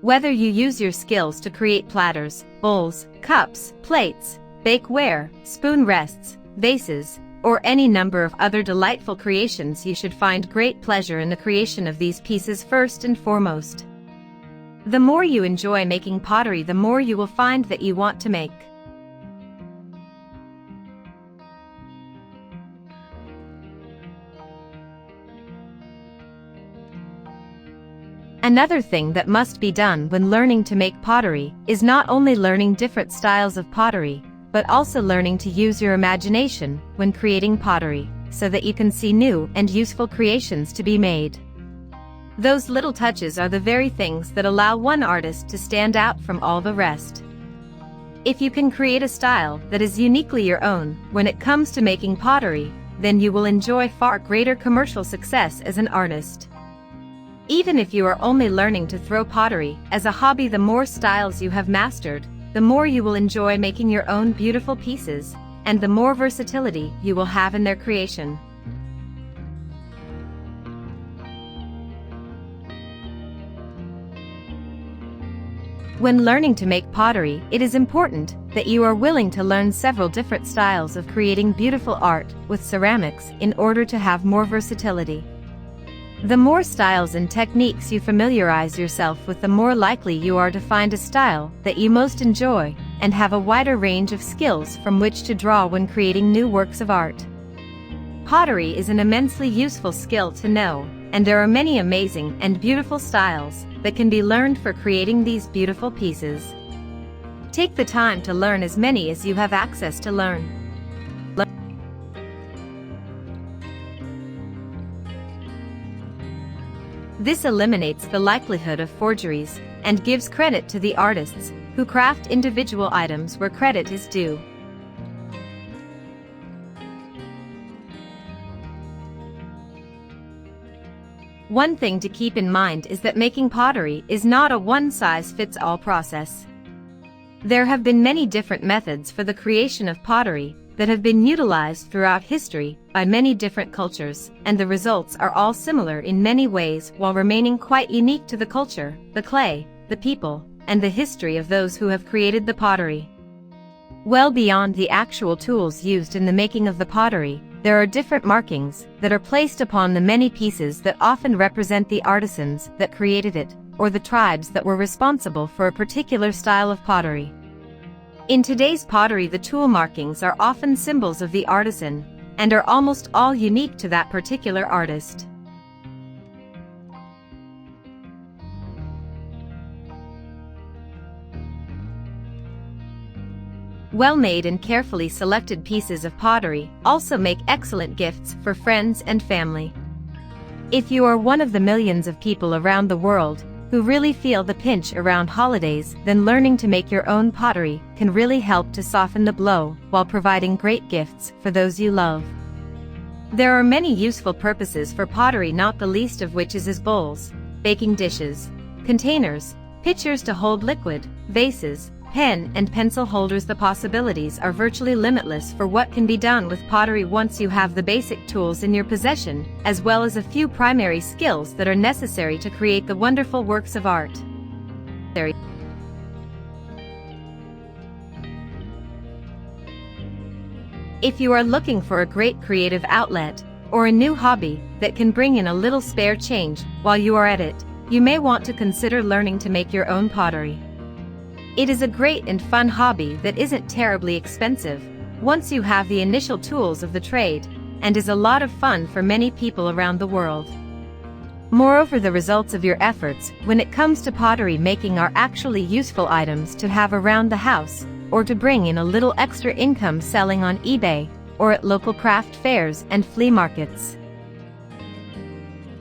Whether you use your skills to create platters, bowls, cups, plates, bakeware, spoon rests, vases, or any number of other delightful creations, you should find great pleasure in the creation of these pieces first and foremost. The more you enjoy making pottery, the more you will find that you want to make. Another thing that must be done when learning to make pottery is not only learning different styles of pottery, but also learning to use your imagination when creating pottery, so that you can see new and useful creations to be made. Those little touches are the very things that allow one artist to stand out from all the rest. If you can create a style that is uniquely your own when it comes to making pottery, then you will enjoy far greater commercial success as an artist. Even if you are only learning to throw pottery as a hobby, the more styles you have mastered, the more you will enjoy making your own beautiful pieces, and the more versatility you will have in their creation. When learning to make pottery, it is important that you are willing to learn several different styles of creating beautiful art with ceramics in order to have more versatility. The more styles and techniques you familiarize yourself with, the more likely you are to find a style that you most enjoy and have a wider range of skills from which to draw when creating new works of art. Pottery is an immensely useful skill to know, and there are many amazing and beautiful styles that can be learned for creating these beautiful pieces. Take the time to learn as many as you have access to learn. This eliminates the likelihood of forgeries and gives credit to the artists who craft individual items where credit is due. One thing to keep in mind is that making pottery is not a one-size-fits-all process. There have been many different methods for the creation of pottery that have been utilized throughout history by many different cultures, and the results are all similar in many ways while remaining quite unique to the culture, the clay, the people, and the history of those who have created the pottery. Well beyond the actual tools used in the making of the pottery, there are different markings that are placed upon the many pieces that often represent the artisans that created it, or the tribes that were responsible for a particular style of pottery. In today's pottery, the tool markings are often symbols of the artisan, and are almost all unique to that particular artist. Well-made and carefully selected pieces of pottery also make excellent gifts for friends and family. If you are one of the millions of people around the world who really feel the pinch around holidays, then learning to make your own pottery can really help to soften the blow while providing great gifts for those you love. There are many useful purposes for pottery, not the least of which is as bowls, baking dishes, containers, pitchers to hold liquid, vases, pen and pencil holders. The possibilities are virtually limitless for what can be done with pottery once you have the basic tools in your possession, as well as a few primary skills that are necessary to create the wonderful works of art. If you are looking for a great creative outlet, or a new hobby that can bring in a little spare change while you are at it, you may want to consider learning to make your own pottery. It is a great and fun hobby that isn't terribly expensive once you have the initial tools of the trade, and is a lot of fun for many people around the world. Moreover, the results of your efforts when it comes to pottery making are actually useful items to have around the house, or to bring in a little extra income selling on eBay or at local craft fairs and flea markets.